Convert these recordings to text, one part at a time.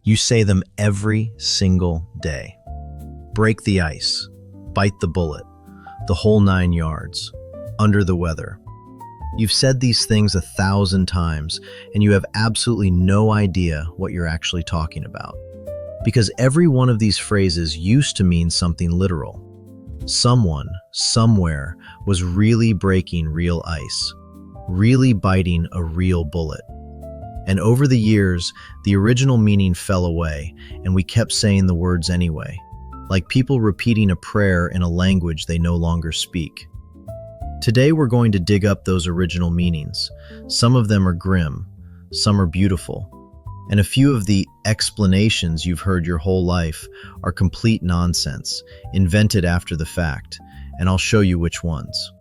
You say them every single day. Break the ice, bite the bullet, the whole 9 yards, under the weather. You've said these things 1,000 times, and you have absolutely no idea what you're actually talking about. Because every one of these phrases used to mean something literal. Someone, somewhere, was really breaking real ice, really biting a real bullet. And over the years, the original meaning fell away, and we kept saying the words anyway, like people repeating a prayer in a language they no longer speak. Today we're going to dig up those original meanings. Some of them are grim, some are beautiful, and a few of the explanations you've heard your whole life are complete nonsense, invented after the fact, and I'll show you which ones.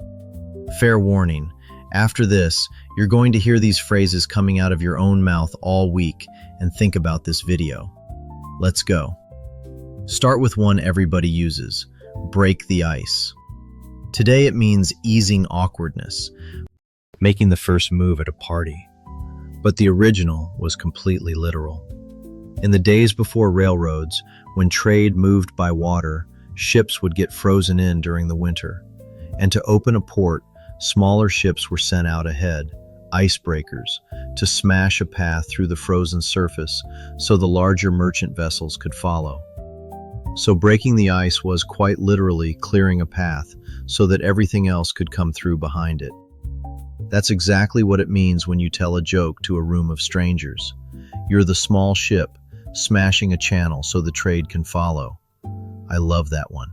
Fair warning, after this, you're going to hear these phrases coming out of your own mouth all week and think about this video. Let's go. Start with one everybody uses, break the ice. Today it means easing awkwardness, making the first move at a party. But the original was completely literal. In the days before railroads, when trade moved by water, ships would get frozen in during the winter. And to open a port, smaller ships were sent out ahead, icebreakers, to smash a path through the frozen surface so the larger merchant vessels could follow. So breaking the ice was quite literally clearing a path so that everything else could come through behind it. That's exactly what it means when you tell a joke to a room of strangers. You're the small ship, smashing a channel so the trade can follow. I love that one.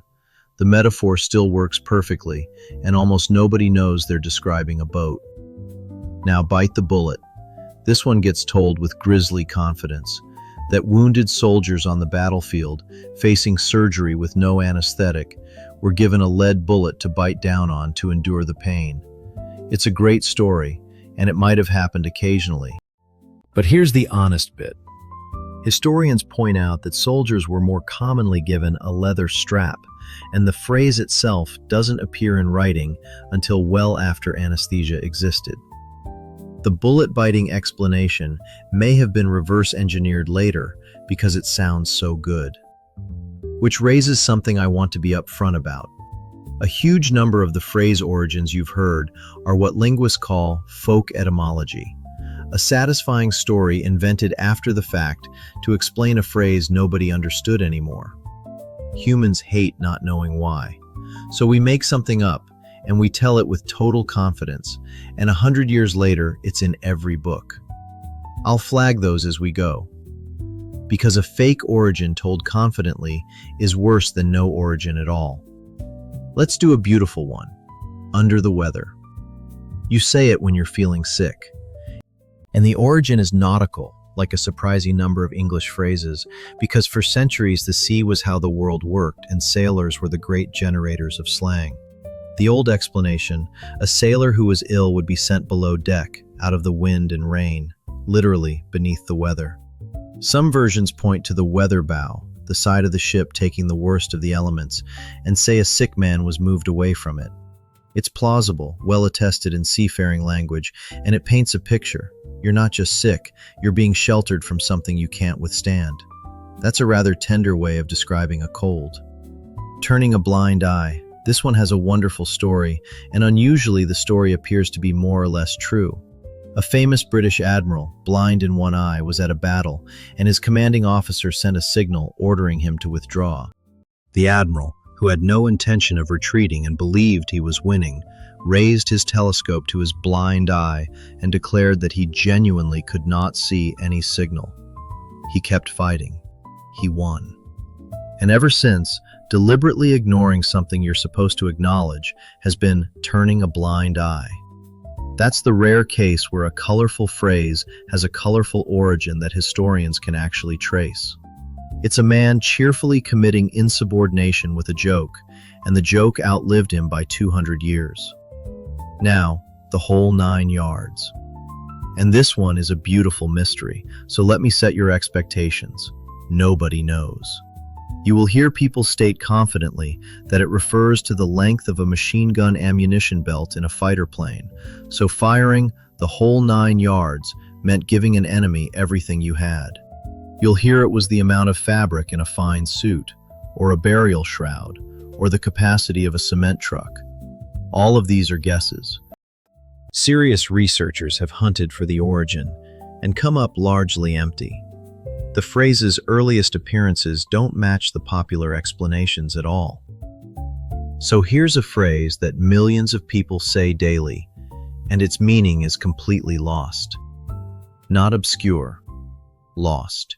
The metaphor still works perfectly, and almost nobody knows they're describing a boat. Now bite the bullet. This one gets told with grisly confidence, that wounded soldiers on the battlefield, facing surgery with no anesthetic, were given a lead bullet to bite down on to endure the pain. It's a great story, and it might have happened occasionally. But here's the honest bit. Historians point out that soldiers were more commonly given a leather strap, and the phrase itself doesn't appear in writing until well after anesthesia existed. The bullet-biting explanation may have been reverse-engineered later because it sounds so good. Which raises something I want to be upfront about. A huge number of the phrase origins you've heard are what linguists call folk etymology, a satisfying story invented after the fact to explain a phrase nobody understood anymore. Humans hate not knowing why, so we make something up and we tell it with total confidence, and 100 years later, it's in every book. I'll flag those as we go, because a fake origin told confidently is worse than no origin at all. Let's do a beautiful one, under the weather. You say it when you're feeling sick. And the origin is nautical, like a surprising number of English phrases, because for centuries the sea was how the world worked and sailors were the great generators of slang. The old explanation, a sailor who was ill would be sent below deck, out of the wind and rain, literally beneath the weather. Some versions point to the weather bow, the side of the ship taking the worst of the elements, and say a sick man was moved away from it. It's plausible, well attested in seafaring language, and it paints a picture. You're not just sick, you're being sheltered from something you can't withstand. That's a rather tender way of describing a cold. Turning a blind eye. This one has a wonderful story, and unusually the story appears to be more or less true. A famous British admiral, blind in one eye, was at a battle, and his commanding officer sent a signal ordering him to withdraw. The admiral, who had no intention of retreating and believed he was winning, raised his telescope to his blind eye and declared that he genuinely could not see any signal. He kept fighting. He won. And ever since, deliberately ignoring something you're supposed to acknowledge has been turning a blind eye. That's the rare case where a colorful phrase has a colorful origin that historians can actually trace. It's a man cheerfully committing insubordination with a joke, and the joke outlived him by 200 years. Now, the whole 9 yards. And this one is a beautiful mystery, so let me set your expectations. Nobody knows. You will hear people state confidently that it refers to the length of a machine gun ammunition belt in a fighter plane, so firing the whole 9 yards meant giving an enemy everything you had. You'll hear it was the amount of fabric in a fine suit, or a burial shroud, or the capacity of a cement truck. All of these are guesses. Serious researchers have hunted for the origin and come up largely empty. The phrase's earliest appearances don't match the popular explanations at all. So here's a phrase that millions of people say daily, and its meaning is completely lost. Not obscure, lost.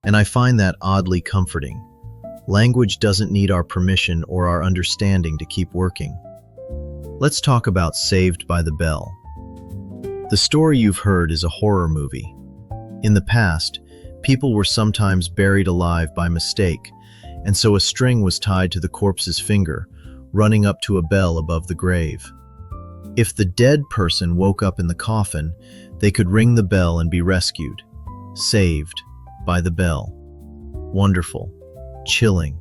And I find that oddly comforting. Language doesn't need our permission or our understanding to keep working. Let's talk about Saved by the Bell. The story you've heard is a horror movie. In the past, people were sometimes buried alive by mistake, and so a string was tied to the corpse's finger, running up to a bell above the grave. If the dead person woke up in the coffin, they could ring the bell and be rescued. Saved by the bell. Wonderful, chilling,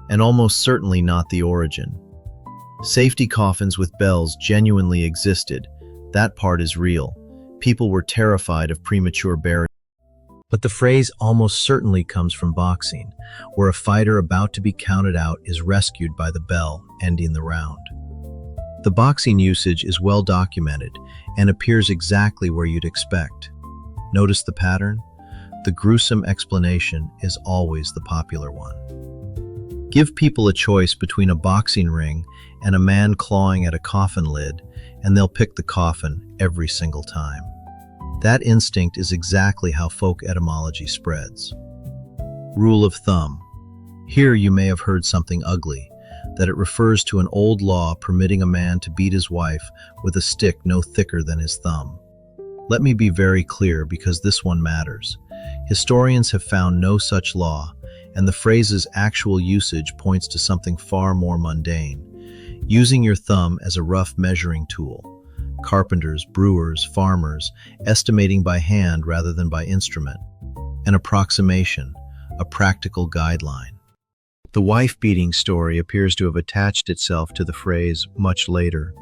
and almost certainly not the origin. Safety coffins with bells genuinely existed. That part is real. People were terrified of premature burial. But the phrase almost certainly comes from boxing, where a fighter about to be counted out is rescued by the bell, ending the round. The boxing usage is well documented and appears exactly where you'd expect. Notice the pattern? The gruesome explanation is always the popular one. Give people a choice between a boxing ring and a man clawing at a coffin lid, and they'll pick the coffin every single time. That instinct is exactly how folk etymology spreads. Rule of thumb. Here you may have heard something ugly, that it refers to an old law permitting a man to beat his wife with a stick no thicker than his thumb. Let me be very clear because this one matters. Historians have found no such law, and the phrase's actual usage points to something far more mundane. Using your thumb as a rough measuring tool. Carpenters, brewers, farmers, estimating by hand rather than by instrument. An approximation, a practical guideline. The wife-beating story appears to have attached itself to the phrase much later.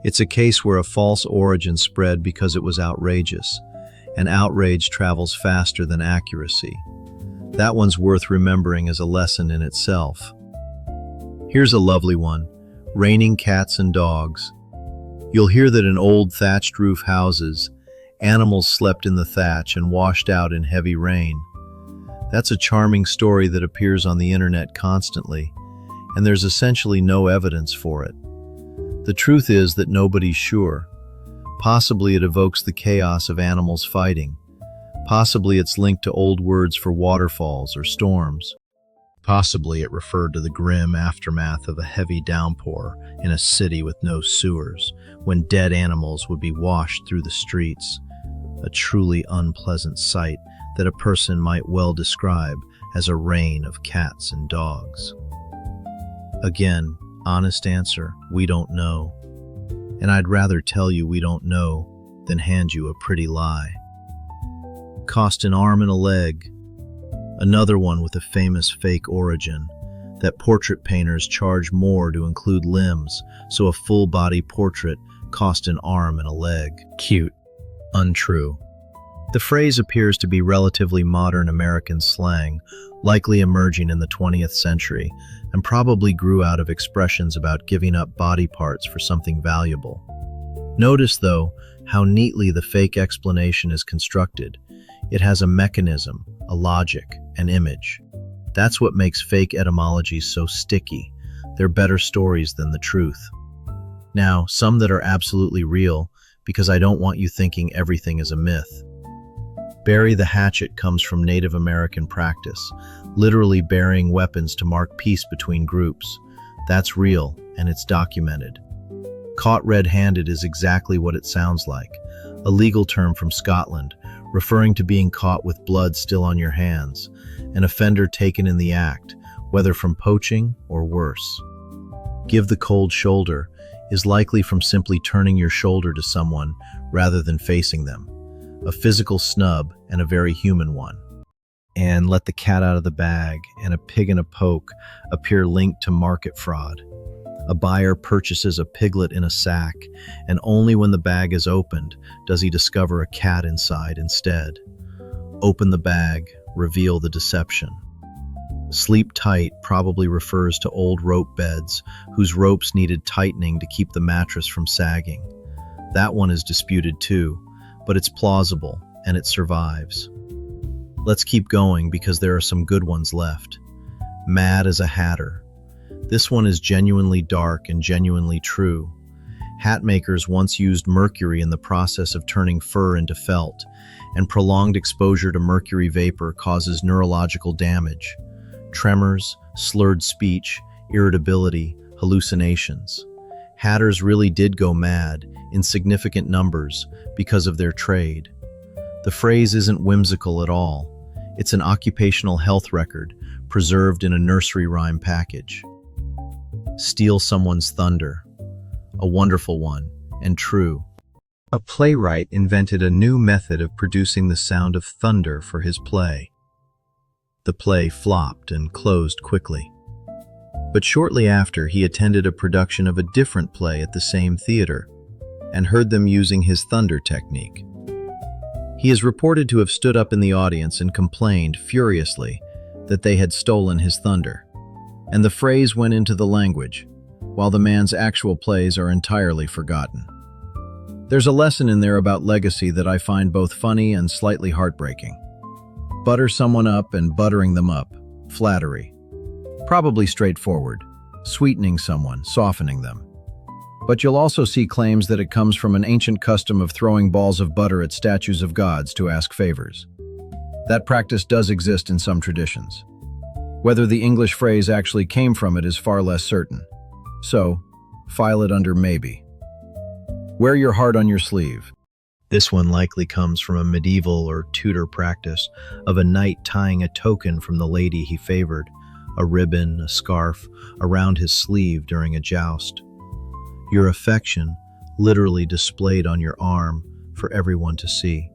It's a case where a false origin spread because it was outrageous, and outrage travels faster than accuracy. That one's worth remembering as a lesson in itself. Here's a lovely one, raining cats and dogs. You'll hear that in old thatched roof houses, animals slept in the thatch and washed out in heavy rain. That's a charming story that appears on the internet constantly, and there's essentially no evidence for it. The truth is that nobody's sure. Possibly it evokes the chaos of animals fighting. Possibly it's linked to old words for waterfalls or storms. Possibly it referred to the grim aftermath of a heavy downpour in a city with no sewers, when dead animals would be washed through the streets. A truly unpleasant sight that a person might well describe as a rain of cats and dogs. Again, honest answer, we don't know. And I'd rather tell you we don't know than hand you a pretty lie. Cost an arm and a leg. Another one with a famous fake origin, that portrait painters charge more to include limbs, so a full-body portrait cost an arm and a leg. Cute. Untrue. The phrase appears to be relatively modern American slang, likely emerging in the 20th century, and probably grew out of expressions about giving up body parts for something valuable. Notice, though, how neatly the fake explanation is constructed. It has a mechanism, a logic, an image. That's what makes fake etymologies so sticky. They're better stories than the truth. Now, some that are absolutely real, because I don't want you thinking everything is a myth. Bury the hatchet comes from Native American practice, literally burying weapons to mark peace between groups. That's real, and it's documented. Caught red-handed is exactly what it sounds like, a legal term from Scotland, referring to being caught with blood still on your hands, an offender taken in the act, whether from poaching or worse. Give the cold shoulder is likely from simply turning your shoulder to someone rather than facing them, a physical snub and a very human one. And let the cat out of the bag and a pig in a poke appear linked to market fraud. A buyer purchases a piglet in a sack, and only when the bag is opened does he discover a cat inside instead. Open the bag, reveal the deception. Sleep tight probably refers to old rope beds whose ropes needed tightening to keep the mattress from sagging. That one is disputed too, but it's plausible and it survives. Let's keep going because there are some good ones left. Mad as a hatter. This one is genuinely dark and genuinely true. Hat makers once used mercury in the process of turning fur into felt, and prolonged exposure to mercury vapor causes neurological damage. Tremors, slurred speech, irritability, hallucinations. Hatters really did go mad in significant numbers because of their trade. The phrase isn't whimsical at all. It's an occupational health record preserved in a nursery rhyme package. Steal someone's thunder. A wonderful one, and true. A playwright invented a new method of producing the sound of thunder for his play. The play flopped and closed quickly. But shortly after, he attended a production of a different play at the same theater and heard them using his thunder technique. He is reported to have stood up in the audience and complained furiously that they had stolen his thunder, and the phrase went into the language, while the man's actual plays are entirely forgotten. There's a lesson in there about legacy that I find both funny and slightly heartbreaking. Butter someone up and buttering them up. Flattery. Probably straightforward. Sweetening someone, softening them. But you'll also see claims that it comes from an ancient custom of throwing balls of butter at statues of gods to ask favors. That practice does exist in some traditions. Whether the English phrase actually came from it is far less certain. So, file it under maybe. Wear your heart on your sleeve. This one likely comes from a medieval or Tudor practice of a knight tying a token from the lady he favored, a ribbon, a scarf, around his sleeve during a joust. Your affection literally displayed on your arm for everyone to see.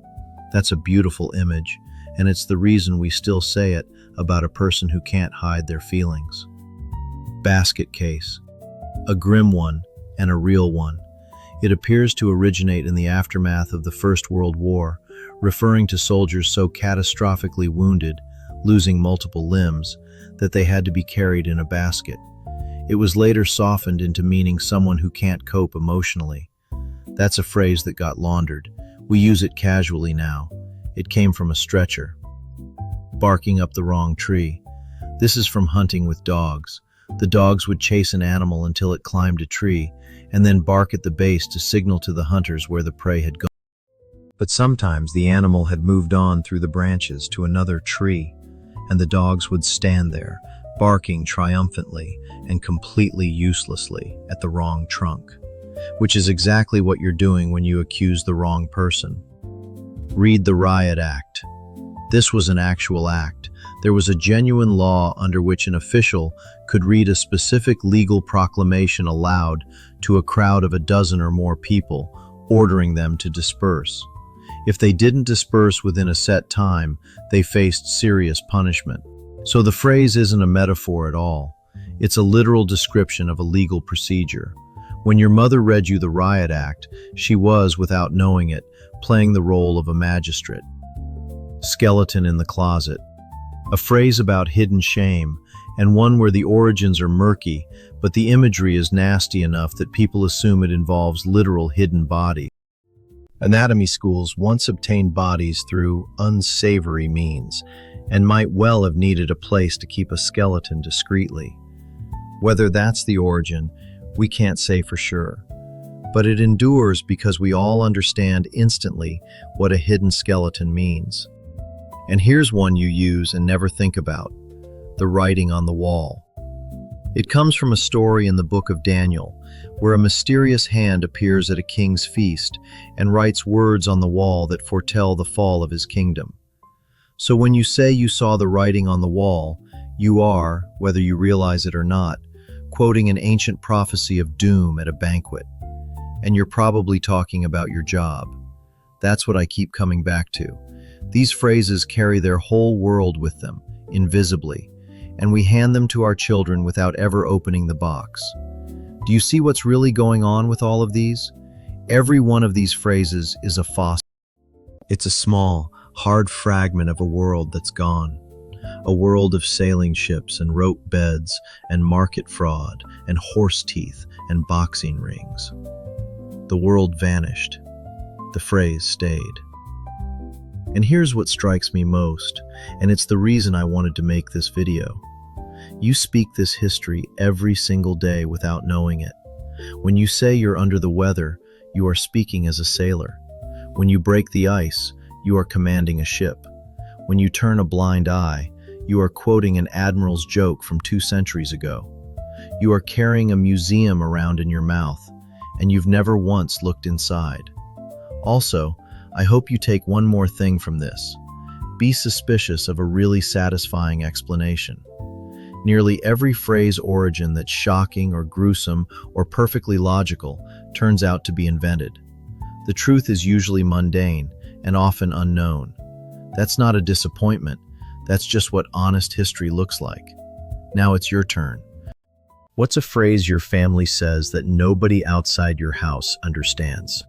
That's a beautiful image, and it's the reason we still say it about a person who can't hide their feelings. Basket case. A grim one and a real one. It appears to originate in the aftermath of the First World War, referring to soldiers so catastrophically wounded, losing multiple limbs, that they had to be carried in a basket. It was later softened into meaning someone who can't cope emotionally. That's a phrase that got laundered. We use it casually now. It came from a stretcher. Barking up the wrong tree. This is from hunting with dogs. The dogs would chase an animal until it climbed a tree, and then bark at the base to signal to the hunters where the prey had gone. But sometimes the animal had moved on through the branches to another tree, and the dogs would stand there, barking triumphantly and completely uselessly at the wrong trunk, which is exactly what you're doing when you accuse the wrong person. Read the Riot Act. This was an actual act. There was a genuine law under which an official could read a specific legal proclamation aloud to a crowd of a dozen or more people, ordering them to disperse. If they didn't disperse within a set time, they faced serious punishment. So the phrase isn't a metaphor at all. It's a literal description of a legal procedure. When your mother read you the Riot Act, she was, without knowing it, playing the role of a magistrate. Skeleton in the closet. A phrase about hidden shame, and one where the origins are murky, but the imagery is nasty enough that people assume it involves literal hidden bodies. Anatomy schools once obtained bodies through unsavory means, and might well have needed a place to keep a skeleton discreetly. Whether that's the origin, we can't say for sure. But it endures because we all understand instantly what a hidden skeleton means. And here's one you use and never think about: the writing on the wall. It comes from a story in the book of Daniel, where a mysterious hand appears at a king's feast and writes words on the wall that foretell the fall of his kingdom. So when you say you saw the writing on the wall, you are, whether you realize it or not, quoting an ancient prophecy of doom at a banquet. And you're probably talking about your job. That's what I keep coming back to. These phrases carry their whole world with them, invisibly, and we hand them to our children without ever opening the box. Do you see what's really going on with all of these? Every one of these phrases is a fossil. It's a small, hard fragment of a world that's gone. A world of sailing ships and rope beds and market fraud and horse teeth and boxing rings. The world vanished. The phrase stayed. And here's what strikes me most, and it's the reason I wanted to make this video. You speak this history every single day without knowing it. When you say you're under the weather, you are speaking as a sailor. When you break the ice, you are commanding a ship. When you turn a blind eye, you are quoting an admiral's joke from 2 centuries ago. You are carrying a museum around in your mouth, and you've never once looked inside. Also, I hope you take one more thing from this. Be suspicious of a really satisfying explanation. Nearly every phrase origin that's shocking or gruesome or perfectly logical turns out to be invented. The truth is usually mundane and often unknown. That's not a disappointment. That's just what honest history looks like. Now it's your turn. What's a phrase your family says that nobody outside your house understands?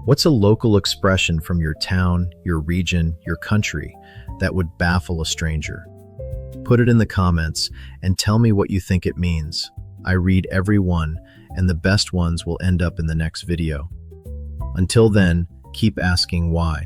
What's a local expression from your town, your region, your country that would baffle a stranger? Put it in the comments and tell me what you think it means. I read every one, and the best ones will end up in the next video. Until then, keep asking why.